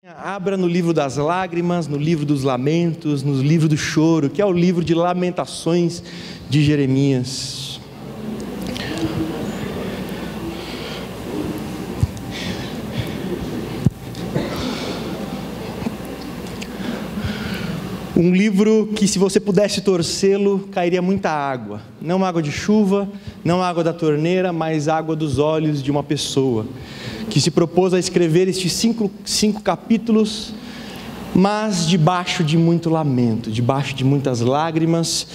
Abra no livro das lágrimas, no livro dos lamentos, no livro do choro, que é o livro de lamentações de Jeremias. Um livro que, se você pudesse torcê-lo, cairia muita água. Não água de chuva, não água da torneira, mas água dos olhos de uma pessoa que se propôs a escrever estes cinco capítulos, mas debaixo de muito lamento, debaixo de muitas lágrimas.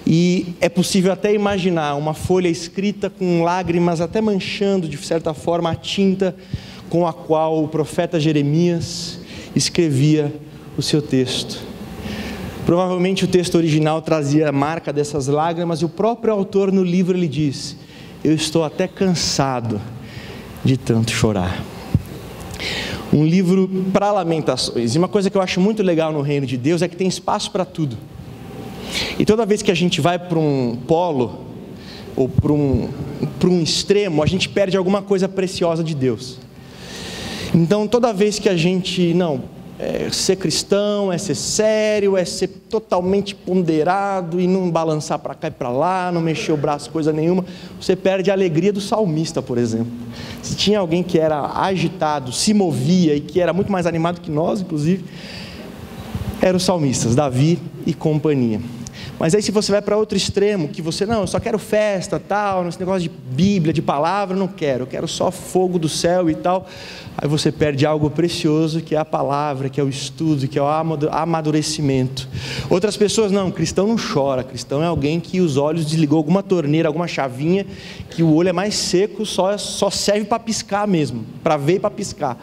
E é possível até imaginar uma folha escrita com lágrimas até manchando de certa forma a tinta com a qual o profeta Jeremias escrevia o seu texto. Provavelmente o texto original trazia a marca dessas lágrimas, e o próprio autor no livro ele diz: eu estou até cansado de tanto chorar. Um livro para lamentações. E uma coisa que eu acho muito legal no reino de Deus é que tem espaço para tudo. E toda vez que a gente vai para um polo ou para um extremo, a gente perde alguma coisa preciosa de Deus. Então toda vez que a gente ser cristão, é ser sério, é ser totalmente ponderado e não balançar para cá e para lá, não mexer o braço, coisa nenhuma, você perde a alegria do salmista, por exemplo. Se tinha alguém que era agitado, se movia e que era muito mais animado que nós, inclusive, eram os salmistas, Davi e companhia. Mas aí se você vai para outro extremo, que você, eu só quero festa, tal, esse negócio de Bíblia, de palavra, não quero, eu quero só fogo do céu e tal, aí você perde algo precioso, que é a palavra, que é o estudo, que é o amadurecimento. Outras pessoas, cristão não chora, cristão é alguém que os olhos desligou alguma torneira, alguma chavinha, que o olho é mais seco, só serve para piscar mesmo, para ver e para piscar.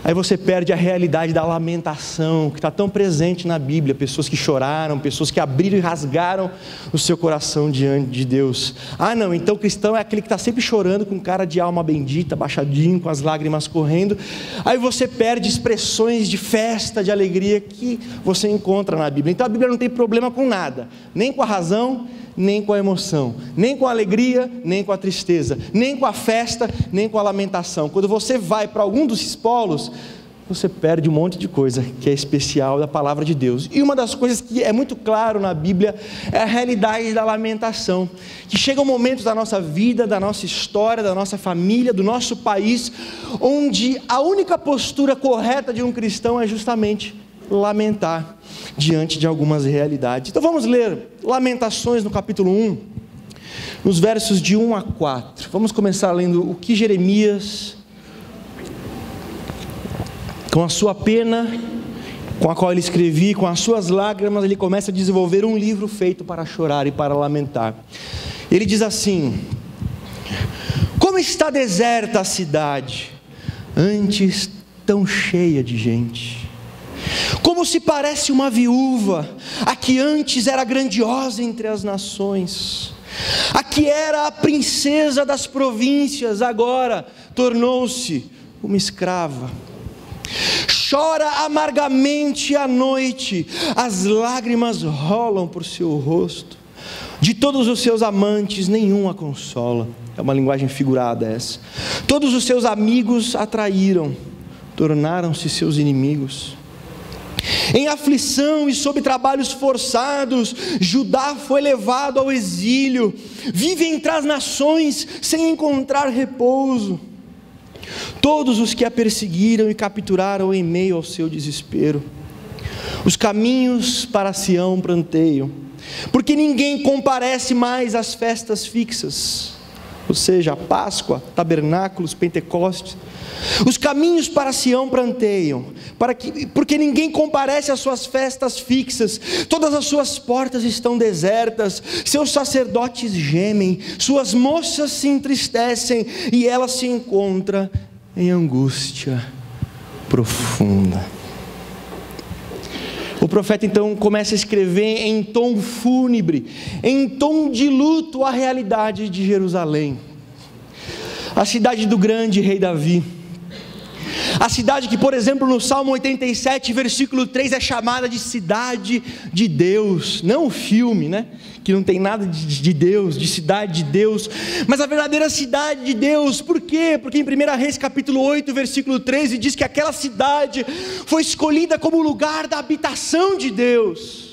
Aí você perde a realidade da lamentação, que está tão presente na Bíblia, pessoas que choraram, pessoas que abriram e rasgaram o seu coração diante de Deus. Então o cristão é aquele que está sempre chorando, com cara de alma bendita, baixadinho, com as lágrimas correndo. Aí você perde expressões de festa, de alegria que você encontra na Bíblia. Então a Bíblia não tem problema com nada, nem com a razão, nem com a emoção, nem com a alegria, nem com a tristeza, nem com a festa, nem com a lamentação. Quando você vai para algum desses polos, você perde um monte de coisa que é especial da palavra de Deus. E uma das coisas que é muito claro na Bíblia é a realidade da lamentação, que chega um momento da nossa vida, da nossa história, da nossa família, do nosso país, onde a única postura correta de um cristão é justamente lamentar diante de algumas realidades. Então vamos ler Lamentações no capítulo 1, nos versos de 1 a 4. Vamos começar lendo o que Jeremias, com a sua pena, com a qual ele escrevia, com as suas lágrimas, ele começa a desenvolver um livro feito para chorar e para lamentar. Ele diz assim: como está deserta a cidade, antes tão cheia de gente. Como se parece uma viúva, a que antes era grandiosa entre as nações, a que era a princesa das províncias, agora tornou-se uma escrava. Chora amargamente à noite, as lágrimas rolam por seu rosto. De todos os seus amantes, nenhum a consola. É uma linguagem figurada essa. Todos os seus amigos a traíram, tornaram-se seus inimigos. Em aflição e sob trabalhos forçados, Judá foi levado ao exílio, vive entre as nações sem encontrar repouso. Todos os que a perseguiram e capturaram em meio ao seu desespero. Os caminhos para Sião pranteiam, porque ninguém comparece mais às festas fixas, ou seja, a Páscoa, tabernáculos, Pentecostes. Os caminhos para Sião pranteiam, porque ninguém comparece às suas festas fixas. Todas as suas portas estão desertas, seus sacerdotes gemem, suas moças se entristecem, e ela se encontra em angústia profunda. O profeta então começa a escrever em tom fúnebre, em tom de luto, a realidade de Jerusalém, a cidade do grande rei Davi, A cidade que, por exemplo, no Salmo 87, versículo 3, é chamada de cidade de Deus. Não o filme, né? Que não tem nada de Deus, de cidade de Deus, mas a verdadeira cidade de Deus. Por quê? Porque em 1 Reis capítulo 8, versículo 13, diz que aquela cidade foi escolhida como lugar da habitação de Deus.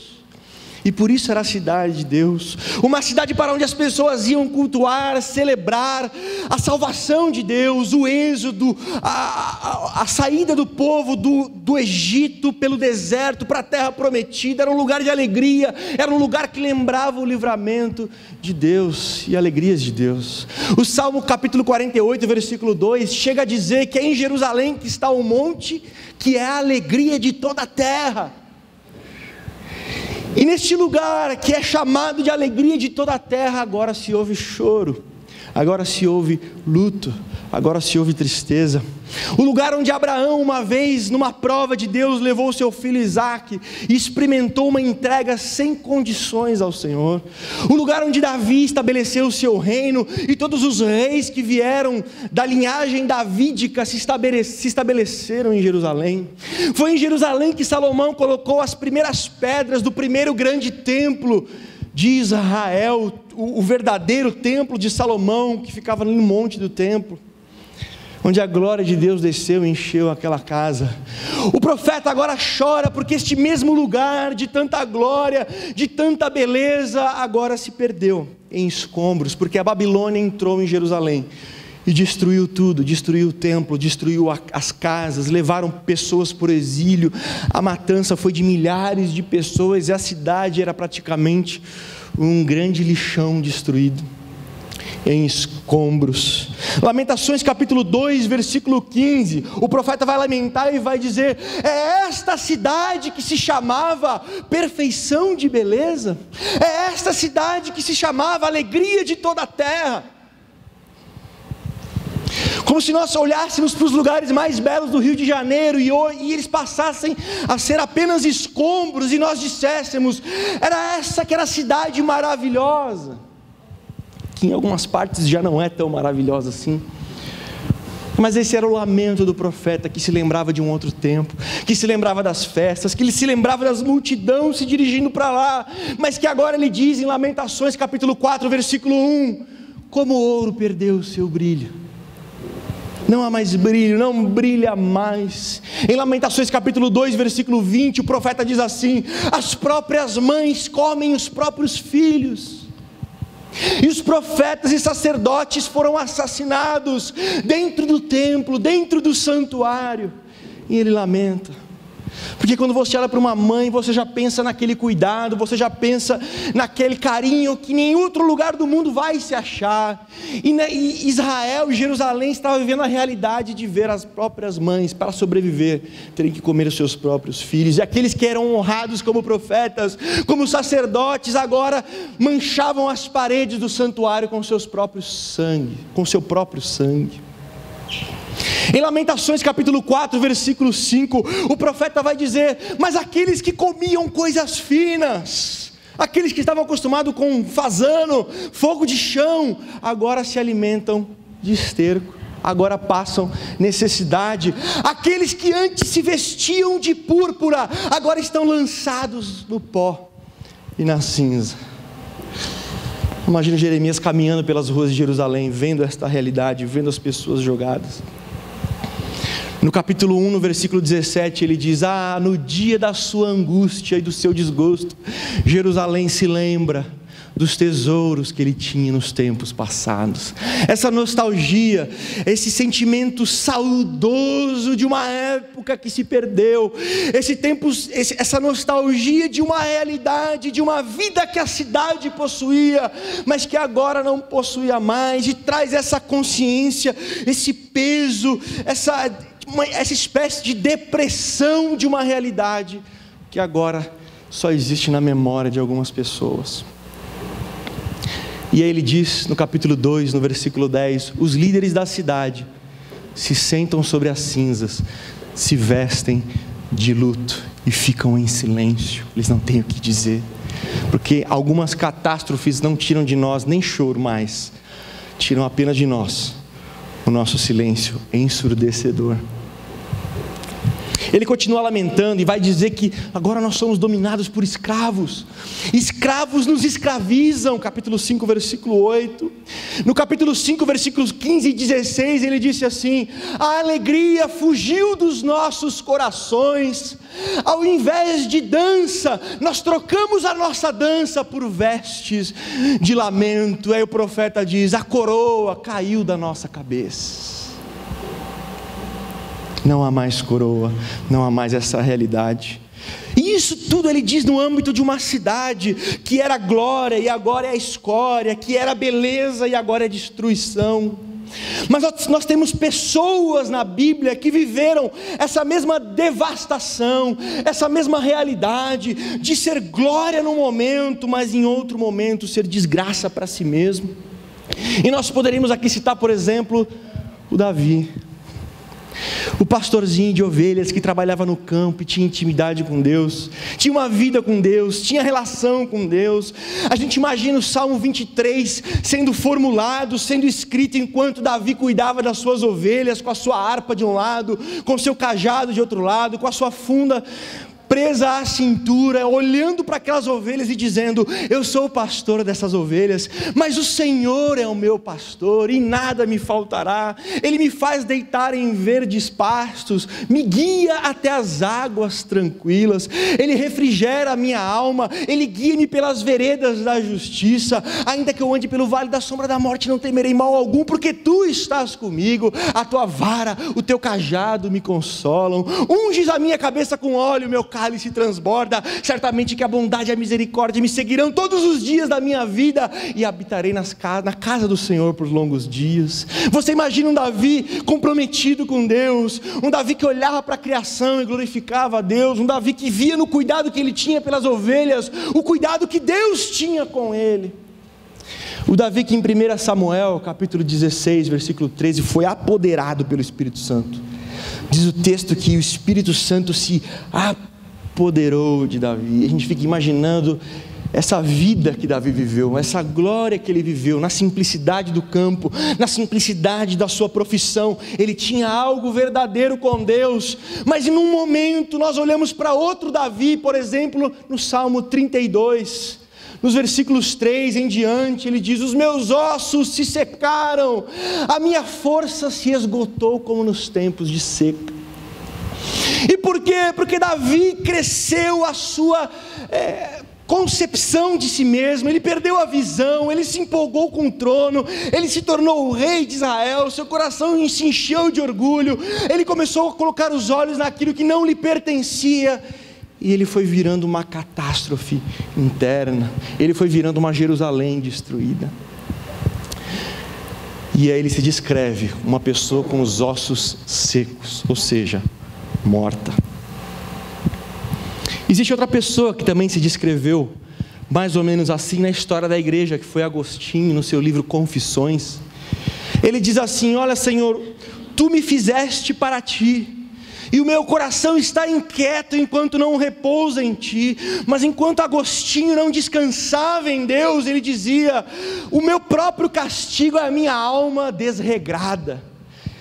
E por isso era a cidade de Deus, uma cidade para onde as pessoas iam cultuar, celebrar a salvação de Deus, o êxodo, a saída do povo do Egito pelo deserto para a terra prometida. Era um lugar de alegria, era um lugar que lembrava o livramento de Deus e alegrias de Deus. O Salmo capítulo 48, versículo 2, chega a dizer que é em Jerusalém que está o monte, que é a alegria de toda a terra. E neste lugar que é chamado de alegria de toda a terra, agora se ouve choro, agora se ouve luto, agora se ouve tristeza. O lugar onde Abraão, uma vez, numa prova de Deus, levou o seu filho Isaque e experimentou uma entrega sem condições ao Senhor. O lugar onde Davi estabeleceu o seu reino e todos os reis que vieram da linhagem davídica se estabeleceram em Jerusalém. Foi em Jerusalém que Salomão colocou as primeiras pedras do primeiro grande templo de Israel, o verdadeiro templo de Salomão, que ficava no monte do templo, onde a glória de Deus desceu e encheu aquela casa. O profeta agora chora porque este mesmo lugar de tanta glória, de tanta beleza, agora se perdeu em escombros, porque a Babilônia entrou em Jerusalém e destruiu tudo, destruiu o templo, destruiu as casas, levaram pessoas por exílio. A matança foi de milhares de pessoas e a cidade era praticamente um grande lixão destruído em escombros. Lamentações capítulo 2, versículo 15, o profeta vai lamentar e vai dizer: é esta cidade que se chamava perfeição de beleza, é esta cidade que se chamava alegria de toda a terra. Como se nós olhássemos para os lugares mais belos do Rio de Janeiro e eles passassem a ser apenas escombros, e nós disséssemos: era essa que era a cidade maravilhosa, que em algumas partes já não é tão maravilhosa assim. Mas esse era o lamento do profeta, que se lembrava de um outro tempo, que se lembrava das festas, que ele se lembrava das multidões se dirigindo para lá, mas que agora ele diz em Lamentações capítulo 4, versículo 1, como o ouro perdeu o seu brilho, não há mais brilho, não brilha mais. Em Lamentações capítulo 2, versículo 20, o profeta diz assim: as próprias mães comem os próprios filhos, e os profetas e sacerdotes foram assassinados dentro do templo, dentro do santuário. E ele lamenta, porque quando você olha para uma mãe, você já pensa naquele cuidado, você já pensa naquele carinho que nem em outro lugar do mundo vai se achar. E Israel e Jerusalém estavam vivendo a realidade de ver as próprias mães, para sobreviver, terem que comer os seus próprios filhos. E aqueles que eram honrados como profetas, como sacerdotes, agora manchavam as paredes do santuário com seus próprios sangue, com seu próprio sangue. Em Lamentações capítulo 4, versículo 5, o profeta vai dizer: mas aqueles que comiam coisas finas, aqueles que estavam acostumados com fazano, fogo de chão, agora se alimentam de esterco, agora passam necessidade. Aqueles que antes se vestiam de púrpura, agora estão lançados no pó e na cinza. Imagina Jeremias caminhando pelas ruas de Jerusalém, vendo esta realidade, vendo as pessoas jogadas. No capítulo 1, no versículo 17, ele diz: no dia da sua angústia e do seu desgosto, Jerusalém se lembra dos tesouros que ele tinha nos tempos passados. Essa nostalgia, esse sentimento saudoso de uma época que se perdeu, essa nostalgia de uma realidade, de uma vida que a cidade possuía, mas que agora não possuía mais, e traz essa consciência, esse peso, essa espécie de depressão de uma realidade que agora só existe na memória de algumas pessoas. E aí ele diz no capítulo 2, no versículo 10, os líderes da cidade se sentam sobre as cinzas, se vestem de luto e ficam em silêncio. Eles não têm o que dizer, porque algumas catástrofes não tiram de nós nem choro mais, tiram apenas de nós o nosso silêncio ensurdecedor. Ele continua lamentando e vai dizer que agora nós somos dominados por escravos. Escravos nos escravizam, capítulo 5, versículo 8. No capítulo 5, versículos 15 e 16, ele disse assim: a alegria fugiu dos nossos corações, ao invés de dança, nós trocamos a nossa dança por vestes de lamento. Aí o profeta diz: a coroa caiu da nossa cabeça. Não há mais coroa, não há mais essa realidade. E isso tudo ele diz no âmbito de uma cidade que era glória e agora é a escória, que era beleza e agora é destruição. Mas nós temos pessoas na Bíblia que viveram essa mesma devastação, essa mesma realidade de ser glória num momento, mas em outro momento ser desgraça para si mesmo. E nós poderíamos aqui citar, por exemplo, o Davi, o pastorzinho de ovelhas que trabalhava no campo e tinha intimidade com Deus, tinha uma vida com Deus, tinha relação com Deus. A gente imagina o Salmo 23 sendo formulado, sendo escrito enquanto Davi cuidava das suas ovelhas, com a sua harpa de um lado, com o seu cajado de outro lado, com a sua funda presa à cintura, olhando para aquelas ovelhas e dizendo: eu sou o pastor dessas ovelhas, mas o Senhor é o meu pastor e nada me faltará. Ele me faz deitar em verdes pastos, me guia até as águas tranquilas, Ele refrigera a minha alma, Ele guia-me pelas veredas da justiça. Ainda que eu ande pelo vale da sombra da morte, não temerei mal algum, porque Tu estás comigo, a Tua vara, o Teu cajado me consolam. Unges a minha cabeça com óleo, meu cálice transborda. Certamente que a bondade e a misericórdia me seguirão todos os dias da minha vida, e habitarei na casa do Senhor por longos dias. Você imagina um Davi comprometido com Deus, um Davi que olhava para a criação e glorificava a Deus, um Davi que via no cuidado que ele tinha pelas ovelhas, o cuidado que Deus tinha com ele. O Davi que em 1 Samuel capítulo 16, versículo 13, foi apoderado pelo Espírito Santo. Diz o texto que o Espírito Santo se apoderou de Davi. A gente fica imaginando essa vida que Davi viveu, essa glória que ele viveu, na simplicidade do campo, na simplicidade da sua profissão. Ele tinha algo verdadeiro com Deus. Mas em um momento nós olhamos para outro Davi, por exemplo, no Salmo 32, nos versículos 3 em diante, ele diz: os meus ossos se secaram, a minha força se esgotou como nos tempos de seca. E por quê? Porque Davi cresceu a sua concepção de si mesmo, ele perdeu a visão, ele se empolgou com o trono, ele se tornou o rei de Israel, seu coração se encheu de orgulho, ele começou a colocar os olhos naquilo que não lhe pertencia, e ele foi virando uma catástrofe interna, ele foi virando uma Jerusalém destruída. E aí ele se descreve uma pessoa com os ossos secos, ou seja, morta. Existe outra pessoa que também se descreveu mais ou menos assim na história da igreja, que foi Agostinho, no seu livro Confissões. Ele diz assim: olha, Senhor, Tu me fizeste para Ti, e o meu coração está inquieto enquanto não repousa em Ti. Mas enquanto Agostinho não descansava em Deus, ele dizia: o meu próprio castigo é a minha alma desregrada,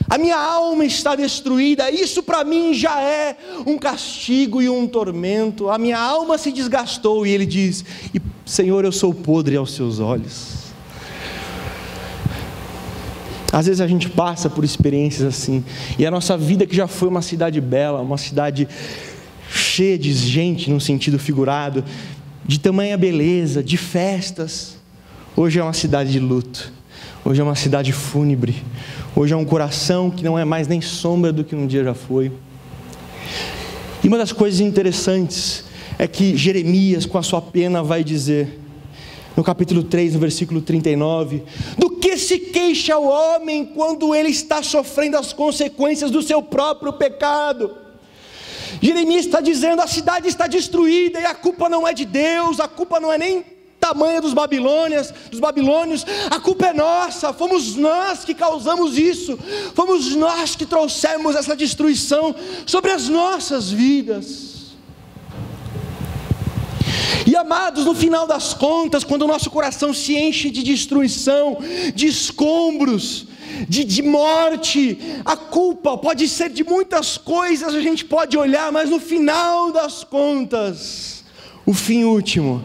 a minha alma está destruída, isso para mim já é um castigo e um tormento, a minha alma se desgastou. E ele diz: e Senhor, eu sou podre aos Seus olhos. Às vezes a gente passa por experiências assim, e a nossa vida, que já foi uma cidade bela, uma cidade cheia de gente no sentido figurado, de tamanha beleza, de festas, hoje é uma cidade de luto, hoje é uma cidade fúnebre, hoje é um coração que não é mais nem sombra do que um dia já foi. E uma das coisas interessantes é que Jeremias, com a sua pena, vai dizer, no capítulo 3, no versículo 39, do que se queixa o homem quando ele está sofrendo as consequências do seu próprio pecado? Jeremias está dizendo: a cidade está destruída, e a culpa não é de Deus, a culpa não é nem tamanha dos babilônios, a culpa é nossa, fomos nós que causamos isso, fomos nós que trouxemos essa destruição sobre as nossas vidas. E amados, no final das contas, quando o nosso coração se enche de destruição, de escombros, de morte. A culpa pode ser de muitas coisas, a gente pode olhar, mas no final das contas, o fim último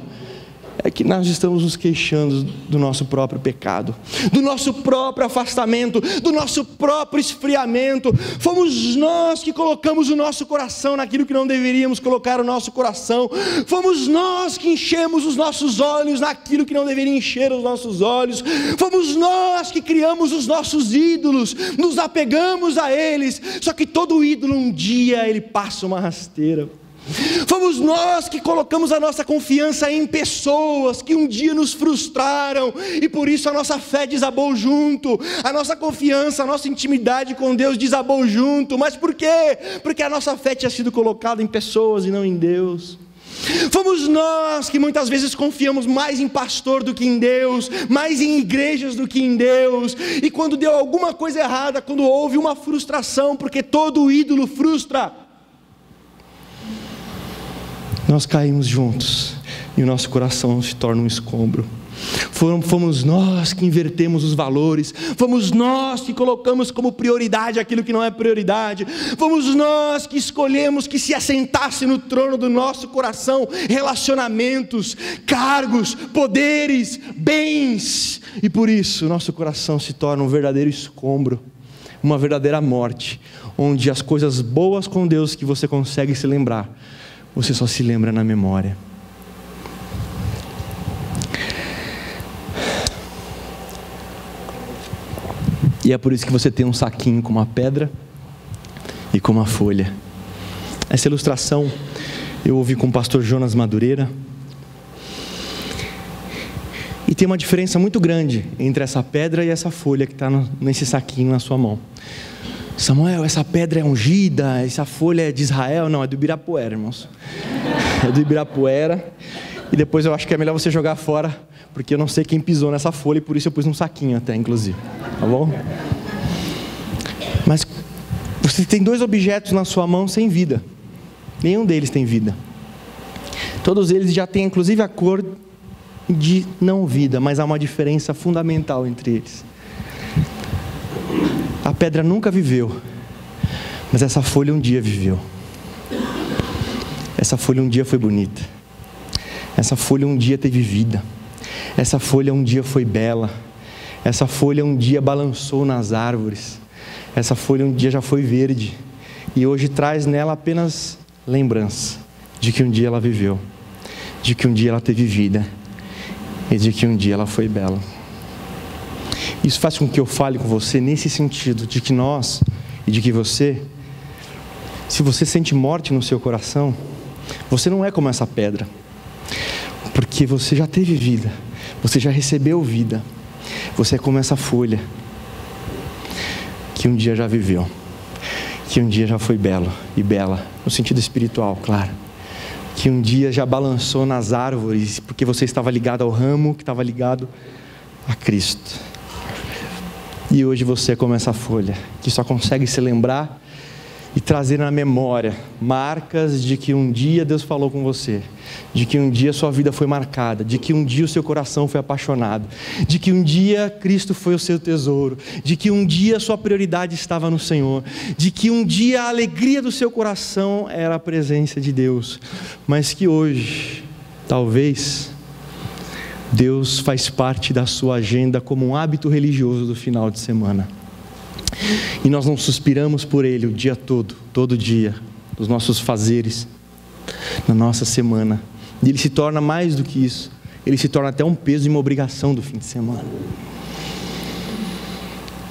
é que nós estamos nos queixando do nosso próprio pecado, do nosso próprio afastamento, do nosso próprio esfriamento. Fomos nós que colocamos o nosso coração naquilo que não deveríamos colocar o nosso coração. Fomos nós que enchemos os nossos olhos naquilo que não deveria encher os nossos olhos. Fomos nós que criamos os nossos ídolos, nos apegamos a eles. Só que todo ídolo um dia ele passa uma rasteira. Fomos nós que colocamos a nossa confiança em pessoas que um dia nos frustraram, e por isso a nossa fé desabou junto, a nossa confiança, a nossa intimidade com Deus desabou junto. Mas por quê? Porque a nossa fé tinha sido colocada em pessoas e não em Deus. Fomos nós que muitas vezes confiamos mais em pastor do que em Deus, mais em igrejas do que em Deus, e quando deu alguma coisa errada, quando houve uma frustração, porque todo ídolo frustra, nós caímos juntos e o nosso coração se torna um escombro. Fomos nós que invertemos os valores, fomos nós que colocamos como prioridade aquilo que não é prioridade, fomos nós que escolhemos que se assentasse no trono do nosso coração relacionamentos, cargos, poderes, bens, e por isso nosso coração se torna um verdadeiro escombro, uma verdadeira morte, onde as coisas boas com Deus que você consegue se lembrar, você só se lembra na memória. E é por isso que você tem um saquinho com uma pedra e com uma folha. Essa ilustração eu ouvi com o pastor Jonas Madureira, e tem uma diferença muito grande entre essa pedra e essa folha que está nesse saquinho na sua mão. Samuel, essa pedra é ungida, essa folha é de Israel? Não, é do Ibirapuera, irmãos. É do Ibirapuera. E depois eu acho que é melhor você jogar fora, porque eu não sei quem pisou nessa folha, e por isso eu pus num saquinho até, inclusive. Tá bom? Mas você tem dois objetos na sua mão sem vida. Nenhum deles tem vida. Todos eles já têm inclusive a cor de não vida, mas há uma diferença fundamental entre eles. A pedra nunca viveu, mas essa folha um dia viveu. Essa folha um dia foi bonita. Essa folha um dia teve vida. Essa folha um dia foi bela. Essa folha um dia balançou nas árvores. Essa folha um dia já foi verde. E hoje traz nela apenas lembrança de que um dia ela viveu, de que um dia ela teve vida e de que um dia ela foi bela. Isso faz com que eu fale com você nesse sentido, de que nós e de que você, se você sente morte no seu coração, você não é como essa pedra, porque você já teve vida, você já recebeu vida. Você é como essa folha que um dia já viveu, que um dia já foi belo e bela, no sentido espiritual, claro, que um dia já balançou nas árvores, porque você estava ligado ao ramo que estava ligado a Cristo. E hoje você é como essa folha, que só consegue se lembrar e trazer na memória marcas de que um dia Deus falou com você, de que um dia sua vida foi marcada, de que um dia o seu coração foi apaixonado, de que um dia Cristo foi o seu tesouro, de que um dia sua prioridade estava no Senhor, de que um dia a alegria do seu coração era a presença de Deus, mas que hoje, talvez, Deus faz parte da sua agenda como um hábito religioso do final de semana. E nós não suspiramos por Ele o dia todo, todo dia, nos nossos fazeres, na nossa semana. E Ele se torna mais do que isso. Ele se torna até um peso e uma obrigação do fim de semana.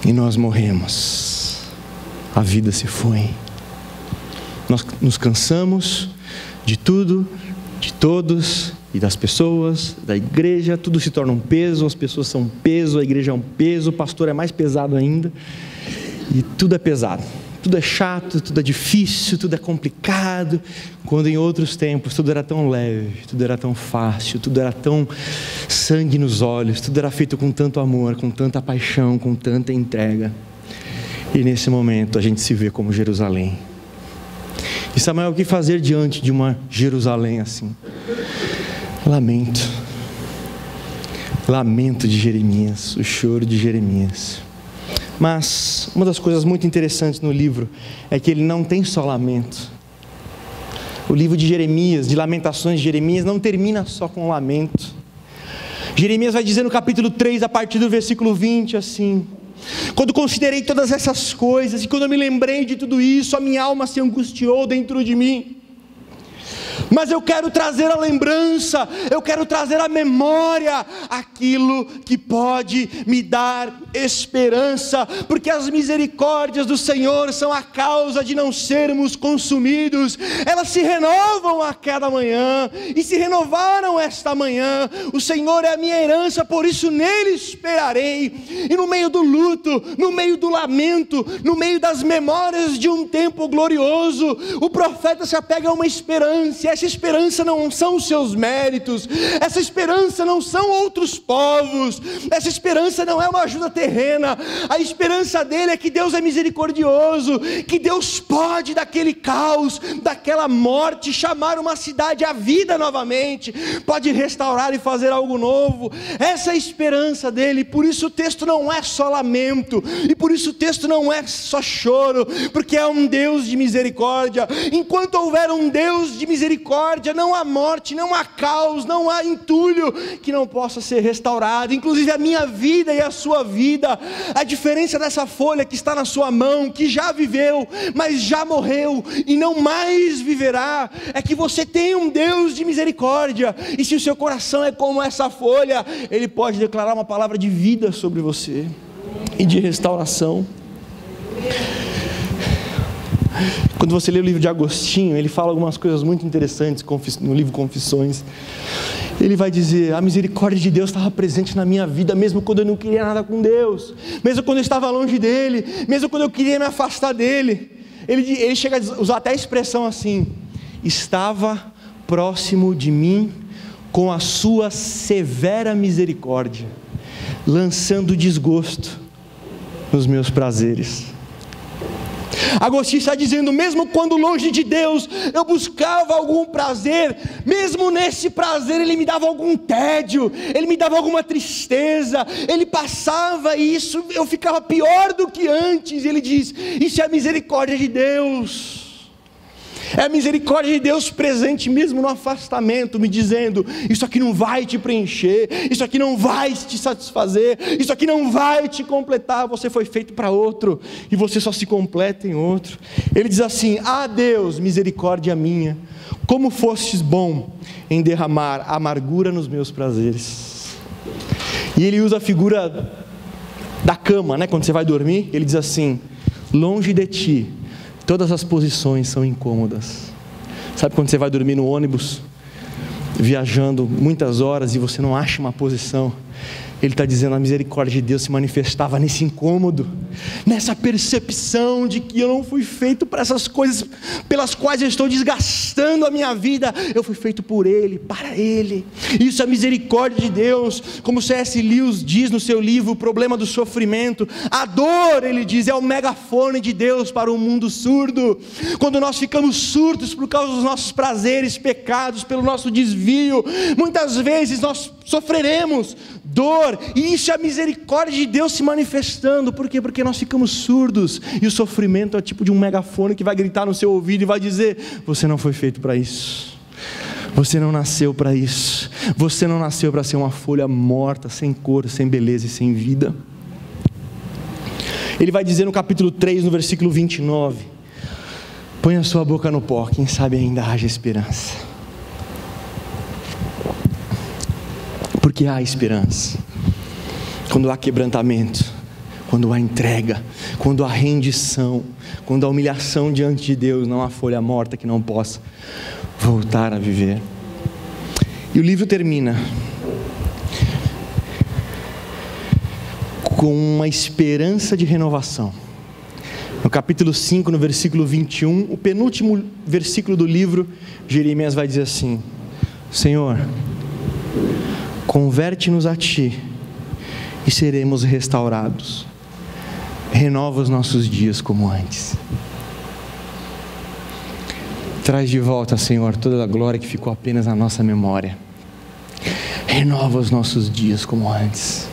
E nós morremos. A vida se foi. Nós nos cansamos de tudo, de todos e das pessoas, da igreja. Tudo se torna um peso, as pessoas são um peso, a igreja é um peso, o pastor é mais pesado ainda. E tudo é pesado, tudo é chato, tudo é difícil, tudo é complicado, quando em outros tempos tudo era tão leve, tudo era tão fácil, tudo era tão sangue nos olhos, tudo era feito com tanto amor, com tanta paixão, com tanta entrega. E nesse momento a gente se vê como Jerusalém. E Samuel, o que fazer diante de uma Jerusalém assim? Lamento de Jeremias, o choro de Jeremias. Mas uma das coisas muito interessantes no livro é que ele não tem só lamento. O livro de Jeremias, de Lamentações de Jeremias, não termina só com lamento. Jeremias vai dizer no capítulo 3, a partir do versículo 20, assim: quando considerei todas essas coisas, e quando eu me lembrei de tudo isso, a minha alma se angustiou dentro de mim. Mas eu quero trazer a lembrança, eu quero trazer à memória aquilo que pode me dar esperança, porque as misericórdias do Senhor são a causa de não sermos consumidos. Elas se renovam a cada manhã, e se renovaram esta manhã. O Senhor é a minha herança, por isso nele esperarei. E no meio do luto, no meio do lamento, no meio das memórias de um tempo glorioso, o profeta se apega a uma esperança. Essa esperança não são os seus méritos, essa esperança não são outros povos, essa esperança não é uma ajuda terrena. A esperança dele é que Deus é misericordioso, que Deus pode daquele caos, daquela morte, chamar uma cidade à vida novamente, pode restaurar e fazer algo novo. Essa é a esperança dele. Por isso o texto não é só lamento, e por isso o texto não é só choro, porque é um Deus de misericórdia. Enquanto houver um Deus de misericórdia, não há morte, não há caos, não há entulho que não possa ser restaurado, inclusive a minha vida e a sua vida. A diferença dessa folha que está na sua mão, que já viveu, mas já morreu e não mais viverá, é que você tem um Deus de misericórdia, e se o seu coração é como essa folha, Ele pode declarar uma palavra de vida sobre você e de restauração. Quando você lê o livro de Agostinho, ele fala algumas coisas muito interessantes no livro Confissões. Ele vai dizer: a misericórdia de Deus estava presente na minha vida, mesmo quando eu não queria nada com Deus, mesmo quando eu estava longe dele, mesmo quando eu queria me afastar dele. Ele chega a usar até a expressão assim: estava próximo de mim com a sua severa misericórdia, lançando desgosto nos meus prazeres. Agostinho está dizendo: mesmo quando longe de Deus eu buscava algum prazer, mesmo nesse prazer Ele me dava algum tédio, Ele me dava alguma tristeza, Ele passava e isso eu ficava pior do que antes. Ele diz: isso é a misericórdia de Deus. É a misericórdia de Deus presente mesmo no afastamento, me dizendo: isso aqui não vai te preencher, isso aqui não vai te satisfazer, isso aqui não vai te completar, você foi feito para outro, e você só se completa em outro. Ele diz assim: ah Deus, misericórdia minha, como fostes bom em derramar amargura nos meus prazeres. E ele usa a figura da cama, né? Quando você vai dormir, ele diz assim: longe de ti todas as posições são incômodas. Sabe quando você vai dormir no ônibus, viajando muitas horas e você não acha uma posição? Ele está dizendo: a misericórdia de Deus se manifestava nesse incômodo, nessa percepção de que eu não fui feito para essas coisas pelas quais eu estou desgastando a minha vida. Eu fui feito por Ele, para Ele. Isso é a misericórdia de Deus. Como C.S. Lewis diz no seu livro O Problema do Sofrimento, a dor, ele diz, é o megafone de Deus para um mundo surdo. Quando nós ficamos surdos por causa dos nossos prazeres, pecados, pelo nosso desvio, muitas vezes nós sofreremos dor, e isso é a misericórdia de Deus se manifestando. Por quê? Porque nós ficamos surdos, e o sofrimento é tipo de um megafone que vai gritar no seu ouvido e vai dizer: você não foi feito para isso, você não nasceu para isso, você não nasceu para ser uma folha morta, sem cor, sem beleza e sem vida. Ele vai dizer no capítulo 3, no versículo 29, põe a sua boca no pó, quem sabe ainda haja esperança. Porque há esperança quando há quebrantamento, quando há entrega, quando há rendição, quando há humilhação diante de Deus. Não há folha morta que não possa voltar a viver. E o livro termina com uma esperança de renovação. No capítulo 5, no versículo 21, o penúltimo versículo do livro, Jeremias vai dizer assim: Senhor, converte-nos a Ti e seremos restaurados. Renova os nossos dias como antes. Traz de volta, Senhor, toda a glória que ficou apenas na nossa memória. Renova os nossos dias como antes.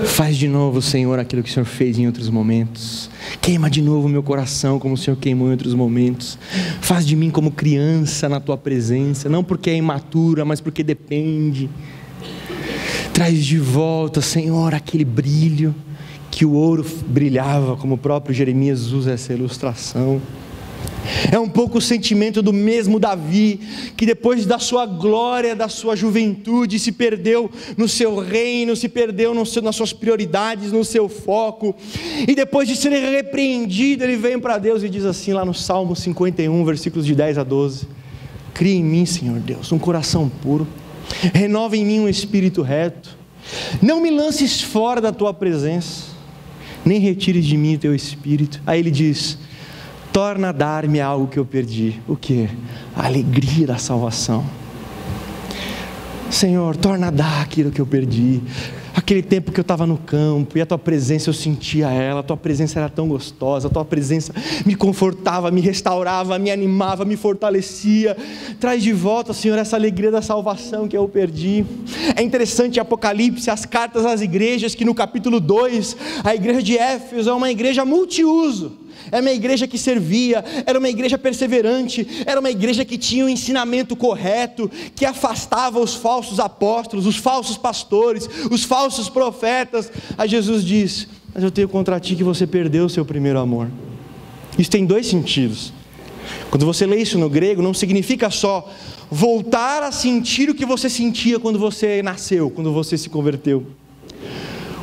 Faz de novo, Senhor, aquilo que o Senhor fez em outros momentos. Queima de novo o meu coração como o Senhor queimou em outros momentos. Faz de mim como criança na Tua presença, não porque é imatura, mas porque depende. Traz de volta, Senhor, aquele brilho que o ouro brilhava, como o próprio Jeremias usa essa ilustração. É um pouco o sentimento do mesmo Davi, que depois da sua glória, da sua juventude, se perdeu no seu reino, se perdeu nas suas prioridades, no seu foco, e depois de ser repreendido, ele vem para Deus e diz assim lá no Salmo 51, versículos de 10 a 12: cria em mim, Senhor Deus, um coração puro, renova em mim um espírito reto, não me lances fora da Tua presença, nem retires de mim o Teu espírito. Aí ele diz: torna a dar-me algo que eu perdi. O que? A alegria da salvação. Senhor, torna a dar aquilo que eu perdi. Aquele tempo que eu estava no campo e a Tua presença eu sentia ela, a Tua presença era tão gostosa, a Tua presença me confortava, me restaurava, me animava, me fortalecia. Traz de volta, Senhor, essa alegria da salvação que eu perdi. É interessante em Apocalipse, as cartas às igrejas, que no capítulo 2, a igreja de Éfeso é uma igreja multiuso. Era uma igreja que servia, era uma igreja perseverante, era uma igreja que tinha um ensinamento correto, que afastava os falsos apóstolos, os falsos pastores, os falsos profetas. Aí Jesus diz: mas eu tenho contra ti que você perdeu o seu primeiro amor. Isso tem dois sentidos. Quando você lê isso no grego, não significa só voltar a sentir o que você sentia quando você nasceu, quando você se converteu.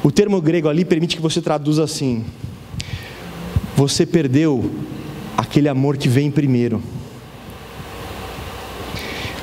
O termo grego ali permite que você traduza assim: você perdeu aquele amor que vem primeiro.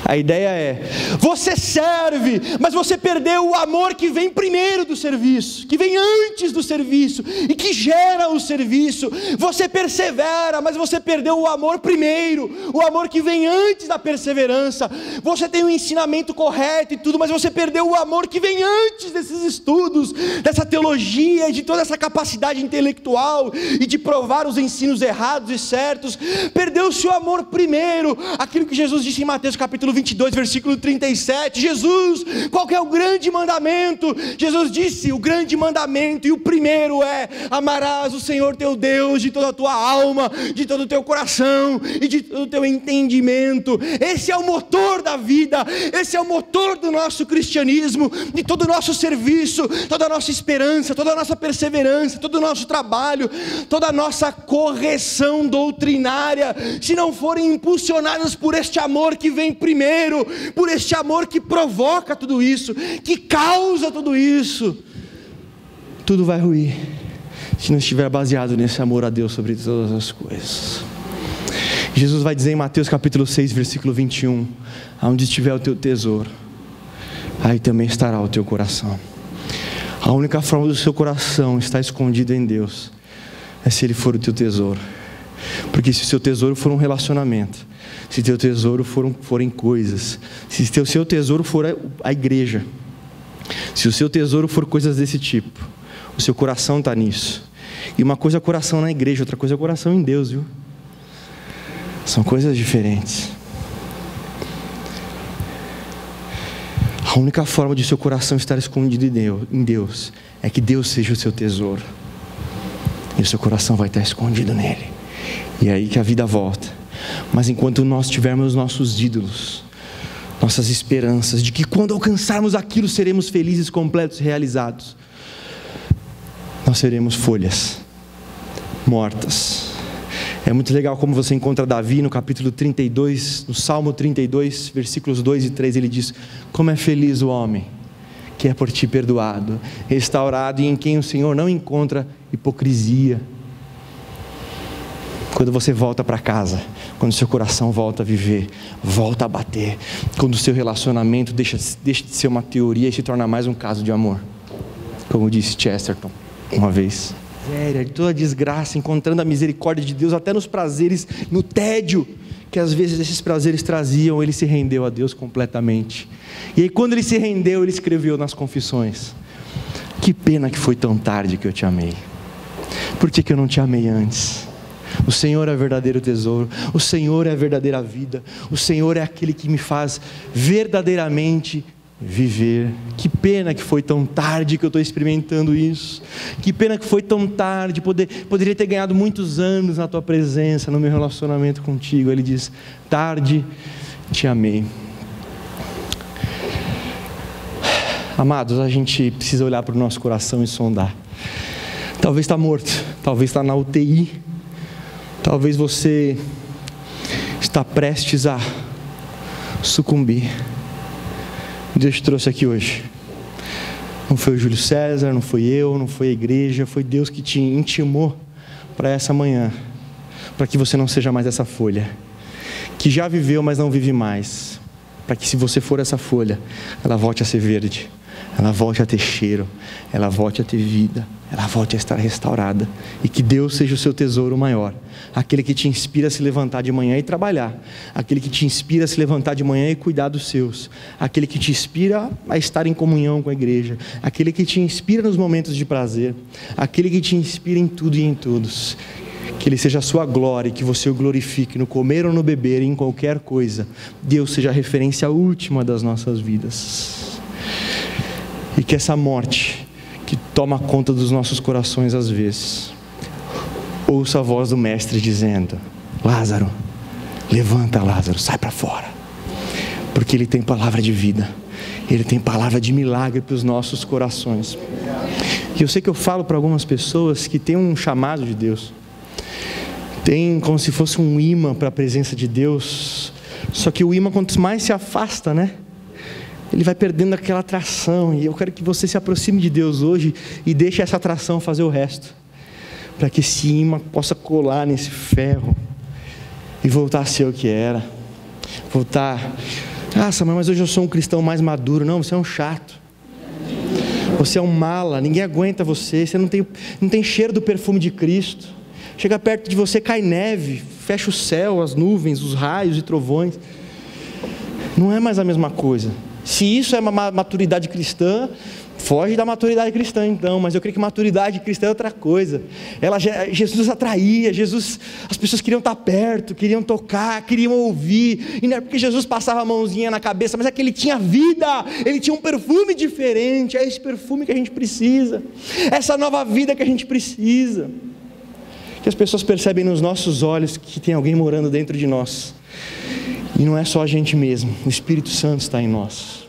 A ideia é: você serve, mas você perdeu o amor que vem primeiro do serviço, que vem antes do serviço e que gera o serviço. Você persevera, mas você perdeu o amor primeiro, o amor que vem antes da perseverança. Você tem o ensinamento correto e tudo, mas você perdeu o amor que vem antes desses estudos, dessa teologia, de toda essa capacidade intelectual e de provar os ensinos errados e certos. Perdeu-se o amor primeiro, aquilo que Jesus disse em Mateus capítulo 22, versículo 37, Jesus, qual que é o grande mandamento? Jesus disse: o grande mandamento e o primeiro é: amarás o Senhor teu Deus de toda a tua alma, de todo o teu coração e de todo o teu entendimento. Esse é o motor da vida, esse é o motor do nosso cristianismo, de todo o nosso serviço, toda a nossa esperança, toda a nossa perseverança, todo o nosso trabalho, toda a nossa correção doutrinária, se não forem impulsionadas por este amor que vem primeiro, por este amor que provoca tudo isso, que causa tudo isso, tudo vai ruir se não estiver baseado nesse amor a Deus sobre todas as coisas. Jesus vai dizer em Mateus capítulo 6, versículo 21, aonde estiver o teu tesouro, aí também estará o teu coração. A única forma do seu coração estar escondido em Deus é se Ele for o teu tesouro. Porque se o seu tesouro for um relacionamento, se teu tesouro forem coisas, se o seu tesouro for a igreja, se o seu tesouro for coisas desse tipo, o seu coração está nisso. E uma coisa é coração na igreja, outra coisa é coração em Deus, viu? São coisas diferentes. A única forma de seu coração estar escondido em Deus é que Deus seja o seu tesouro, e o seu coração vai estar escondido nele. E é aí que a vida volta. Mas enquanto nós tivermos nossos ídolos, nossas esperanças de que quando alcançarmos aquilo seremos felizes, completos, realizados, nós seremos folhas mortas. É muito legal como você encontra Davi no capítulo 32, no Salmo 32, versículos 2 e 3, ele diz: como é feliz o homem que é por ti perdoado, restaurado, e em quem o Senhor não encontra hipocrisia. Quando você volta para casa, quando seu coração volta a viver, volta a bater, quando o seu relacionamento deixa de ser uma teoria e se torna mais um caso de amor, como disse Chesterton uma vez. De toda a desgraça, encontrando a misericórdia de Deus até nos prazeres, no tédio que às vezes esses prazeres traziam, ele se rendeu a Deus completamente. E aí quando ele se rendeu, ele escreveu nas confissões: que pena que foi tão tarde que eu te amei. Por que eu não te amei antes? O Senhor é o verdadeiro tesouro, o Senhor é a verdadeira vida, o Senhor é aquele que me faz verdadeiramente viver. Que pena que foi tão tarde que eu estou experimentando isso. Que pena que foi tão tarde. Poderia ter ganhado muitos anos na tua presença, no meu relacionamento contigo. Ele diz: tarde te amei. Amados, a gente precisa olhar para o nosso coração e sondar. Talvez está morto, talvez está na UTI, talvez você está prestes a sucumbir. Deus te trouxe aqui hoje. Não foi o Júlio César, não foi eu, não foi a igreja, foi Deus que te intimou para essa manhã, para que você não seja mais essa folha, que já viveu, mas não vive mais, para que, se você for essa folha, ela volte a ser verde, ela volte a ter cheiro, ela volte a ter vida, ela volte a estar restaurada, e que Deus seja o seu tesouro maior, aquele que te inspira a se levantar de manhã e trabalhar, aquele que te inspira a se levantar de manhã e cuidar dos seus, aquele que te inspira a estar em comunhão com a igreja, aquele que te inspira nos momentos de prazer, aquele que te inspira em tudo e em todos. Que Ele seja a sua glória e que você o glorifique no comer ou no beber, em qualquer coisa. Deus seja a referência última das nossas vidas. E que essa morte que toma conta dos nossos corações às vezes, ouça a voz do Mestre dizendo: Lázaro, levanta, Lázaro, sai para fora. Porque Ele tem palavra de vida, Ele tem palavra de milagre para os nossos corações. E eu sei que eu falo para algumas pessoas que tem um chamado de Deus, tem como se fosse um imã para a presença de Deus, só que o imã, quanto mais se afasta, ele vai perdendo aquela atração. E eu quero que você se aproxime de Deus hoje e deixe essa atração fazer o resto, para que esse imã possa colar nesse ferro e voltar a ser o que era. Voltar: Samuel, mas hoje eu sou um cristão mais maduro. Não, você é um chato, você é um mala, ninguém aguenta você, você não tem cheiro do perfume de Cristo. Chega perto de você, cai neve, fecha o céu, as nuvens, os raios e trovões. Não é mais a mesma coisa. Se isso é uma maturidade cristã, foge da maturidade cristã então. Mas eu creio que maturidade cristã é outra coisa. Jesus atraía, as pessoas queriam estar perto, queriam tocar, queriam ouvir. E não é porque Jesus passava a mãozinha na cabeça, mas é que Ele tinha vida, Ele tinha um perfume diferente. É esse perfume que a gente precisa, essa nova vida que a gente precisa. Que as pessoas percebem nos nossos olhos que tem alguém morando dentro de nós. E não é só a gente mesmo, o Espírito Santo está em nós.